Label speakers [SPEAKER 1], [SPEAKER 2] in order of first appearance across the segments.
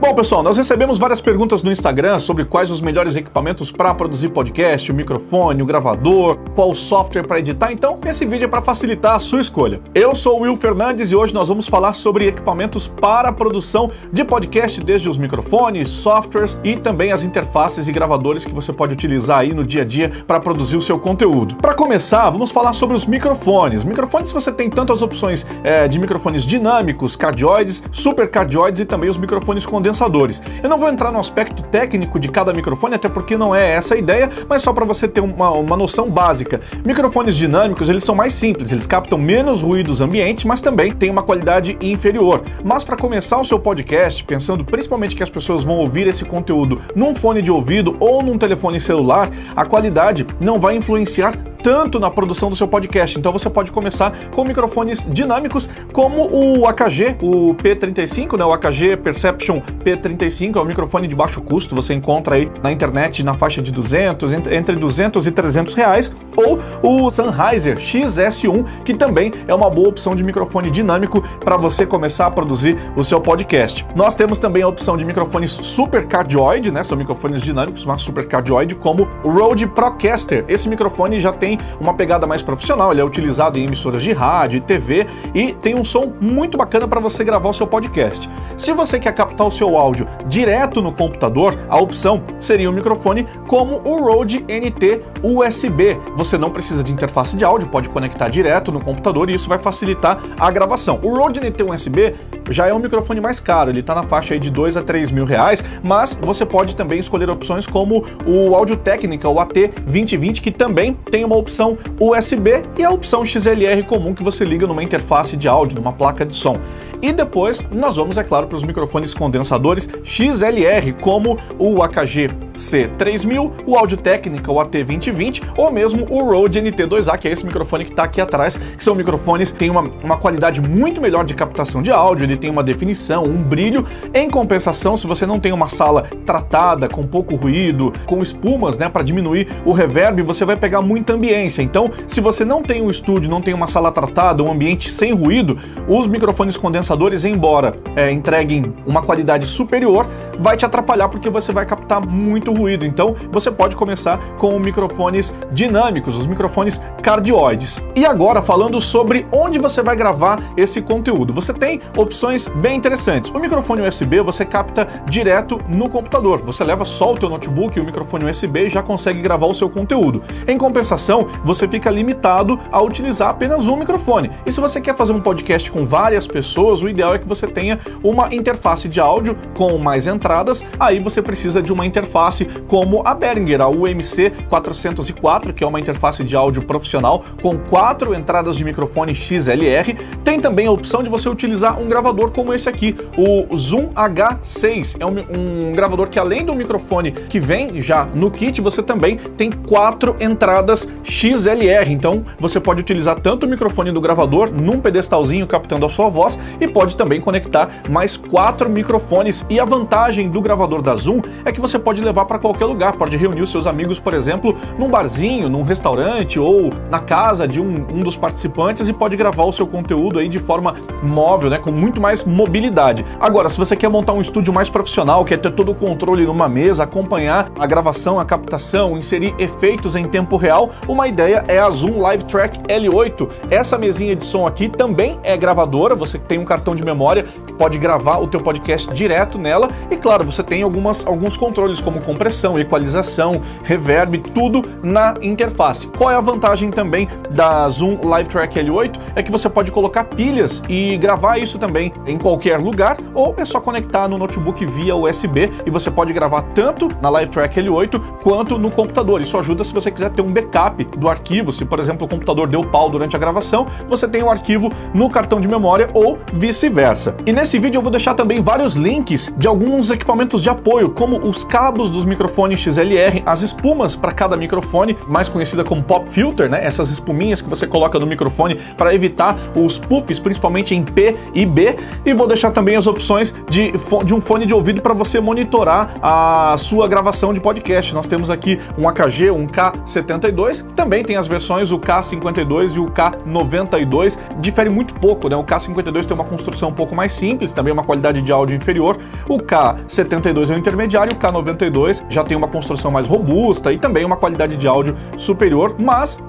[SPEAKER 1] Bom, pessoal, nós recebemos várias perguntas no Instagram sobre quais os melhores equipamentos para produzir podcast, o microfone, o gravador, qual software para editar, então esse vídeo é para facilitar a sua escolha. Eu sou o Will Fernandes e hoje nós vamos falar sobre equipamentos para a produção de podcast, desde os microfones, softwares e também as interfaces e gravadores que você pode utilizar aí no dia a dia para produzir o seu conteúdo. Para começar, vamos falar sobre os microfones. Microfones, você tem tantas opções de microfones dinâmicos, cardioides, super cardioides e também os microfones condensadores. Eu não vou entrar no aspecto técnico de cada microfone, até porque não é essa a ideia, mas só para você ter uma noção básica. Microfones dinâmicos, eles são mais simples, eles captam menos ruídos ambientes, mas também têm uma qualidade inferior. Mas para começar o seu podcast, pensando principalmente que as pessoas vão ouvir esse conteúdo num fone de ouvido ou num telefone celular, a qualidade não vai influenciar tanto na produção do seu podcast. Então você pode começar com microfones dinâmicos como o AKG, o P35, né? O AKG Perception P35 é um microfone de baixo custo, você encontra aí na internet na faixa de 200, entre 200 e 300 reais, ou o Sennheiser XS1, que também é uma boa opção de microfone dinâmico para você começar a produzir o seu podcast. Nós temos também a opção de microfones super cardioide, né? São microfones dinâmicos, mas super cardioide, como o Rode Procaster. Esse microfone já tem uma pegada mais profissional, ele é utilizado em emissoras de rádio e TV e tem um som muito bacana para você gravar o seu podcast. Se você quer captar o seu áudio direto no computador, a opção seria um microfone como o Rode NT USB. Você não precisa de interface de áudio, pode conectar direto no computador e isso vai facilitar a gravação. O Rode NT USB já é um microfone mais caro, ele está na faixa aí de 2 a 3 mil reais, mas você pode também escolher opções como o Audio-Técnica, o AT2020, que também tem uma opção USB e a opção XLR comum que você liga numa interface de áudio, numa placa de som. E depois nós vamos, é claro, para os microfones condensadores XLR, como o AKG C3000, o Audio-Técnica, o AT2020, ou mesmo o Rode NT2A, que é esse microfone que está aqui atrás, que são microfones que têm uma qualidade muito melhor de captação de áudio, ele tem uma definição, um brilho. Em compensação, se você não tem uma sala tratada, com pouco ruído, com espumas, né, para diminuir o reverb, você vai pegar muita ambiência. Então, se você não tem um estúdio, não tem uma sala tratada, um ambiente sem ruído, os microfones condensadores, embora entreguem uma qualidade superior, vai te atrapalhar porque você vai captar muito ruído. Então você pode começar com microfones dinâmicos, os microfones cardioides. E agora, falando sobre onde você vai gravar esse conteúdo, você tem opções bem interessantes. O microfone USB você capta direto no computador, você leva só o teu notebook e o microfone USB e já consegue gravar o seu conteúdo. Em compensação, você fica limitado a utilizar apenas um microfone. E se você quer fazer um podcast com várias pessoas, o ideal é que você tenha uma interface de áudio com mais entradas, aí você precisa de uma interface como a Behringer, a UMC404, que é uma interface de áudio profissional com 4 entradas de microfone XLR. Tem também a opção de você utilizar um gravador como esse aqui, o Zoom H6. É um gravador que, além do microfone que vem já no kit, você também tem 4 entradas XLR. Então você pode utilizar tanto o microfone do gravador num pedestalzinho captando a sua voz e pode também conectar mais 4 microfones. E a vantagem do gravador da Zoom é que você pode levar para qualquer lugar, pode reunir os seus amigos, por exemplo, num barzinho, num restaurante ou na casa de um dos participantes e pode gravar o seu conteúdo aí de forma móvel, né, com muito mais mobilidade. Agora, se você quer montar um estúdio mais profissional, quer ter todo o controle numa mesa, acompanhar a gravação, a captação, inserir efeitos em tempo real, uma ideia é a Zoom Live-Track L8. Essa mesinha de som aqui também é gravadora, você tem um cartão de memória que pode gravar o teu podcast direto nela e, claro, você tem alguns controles como compressão, equalização, reverb, tudo na interface. Qual é a vantagem também da Zoom Live-Track L8? É que você pode colocar pilhas e gravar isso também em qualquer lugar, ou é só conectar no notebook via USB e você pode gravar tanto na Live-Track L8 quanto no computador. Isso ajuda se você quiser ter um backup do arquivo, se por exemplo o computador deu pau durante a gravação, você tem um arquivo no cartão de memória ou vice-versa. E nesse vídeo eu vou deixar também vários links de alguns equipamentos de apoio, como os cabos dos microfones XLR, as espumas para cada microfone, mais conhecida como pop filter, né? Essas espuminhas que você coloca no microfone para evitar os puffs, principalmente em P e B. E vou deixar também as opções de um fone de ouvido para você monitorar a sua gravação de podcast. Nós temos aqui um AKG, um K72, que também tem as versões, o K52 e o K92. Difere muito pouco, né? O K52 tem uma construção um pouco mais simples, também uma qualidade de áudio inferior. O K K72 é o intermediário, o K92 já tem uma construção mais robusta e também uma qualidade de áudio superior, mas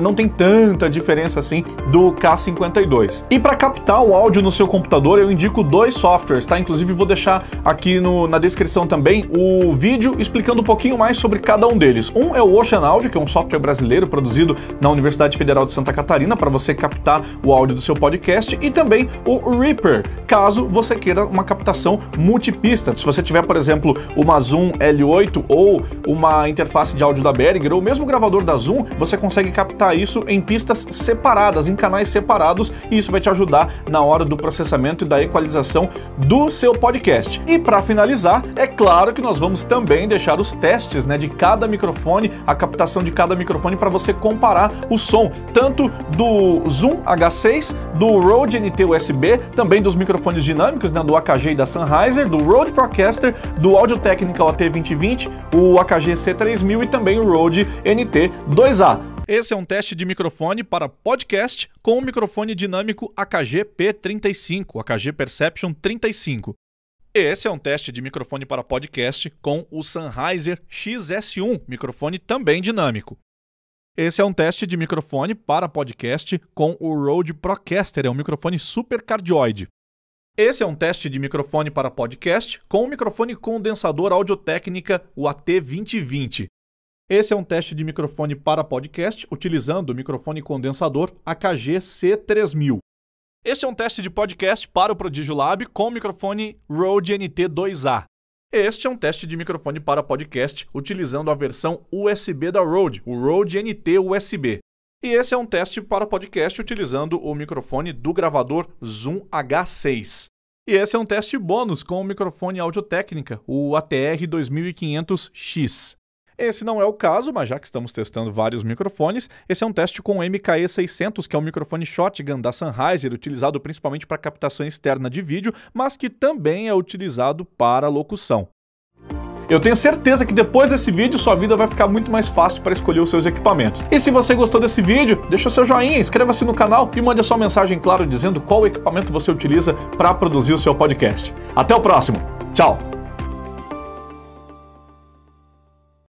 [SPEAKER 1] não tem tanta diferença assim do K52. E para captar o áudio no seu computador, eu indico dois softwares, tá? Inclusive vou deixar aqui na descrição também o vídeo explicando um pouquinho mais sobre cada um deles. Um é o Ocean Audio, que é um software brasileiro produzido na Universidade Federal de Santa Catarina para você captar o áudio do seu podcast, e também o Reaper, caso você queira uma captação multipista. Se você tiver, por exemplo, uma Zoom L8 ou uma interface de áudio da Behringer ou mesmo o gravador da Zoom, você consegue captar isso em pistas separadas, em canais separados, e isso vai te ajudar na hora do processamento e da equalização do seu podcast. E para finalizar, é claro que nós vamos também deixar os testes, né, de cada microfone, a captação de cada microfone para você comparar o som, tanto do Zoom H6, do Rode NT USB, também dos microfones dinâmicos, né, do AKG e da Sennheiser, do Rode Procaster, do Audio Technica AT2020, o AKG C3000 e também o Rode NT 2A. Esse é um teste de microfone para podcast com o microfone dinâmico AKG P35, AKG Perception 35. Esse é um teste de microfone para podcast com o Sennheiser XS1, microfone também dinâmico. Esse é um teste de microfone para podcast com o Rode Procaster, é um microfone super cardioide. Esse é um teste de microfone para podcast com o microfone condensador Audio Technica, o AT2020. Esse é um teste de microfone para podcast utilizando o microfone condensador AKG C3000. Este é um teste de podcast para o Prodígio Lab com o microfone Rode NT 2A. Este é um teste de microfone para podcast utilizando a versão USB da Rode, o Rode NT USB. E esse é um teste para podcast utilizando o microfone do gravador Zoom H6. E esse é um teste bônus com o microfone Audio Technica, o ATR 2500X. Esse não é o caso, mas já que estamos testando vários microfones, esse é um teste com o MKE600, que é um microfone shotgun da Sennheiser, utilizado principalmente para captação externa de vídeo, mas que também é utilizado para locução. Eu tenho certeza que depois desse vídeo sua vida vai ficar muito mais fácil para escolher os seus equipamentos. E se você gostou desse vídeo, deixa o seu joinha, inscreva-se no canal e mande a sua mensagem, claro, dizendo qual equipamento você utiliza para produzir o seu podcast. Até o próximo. Tchau!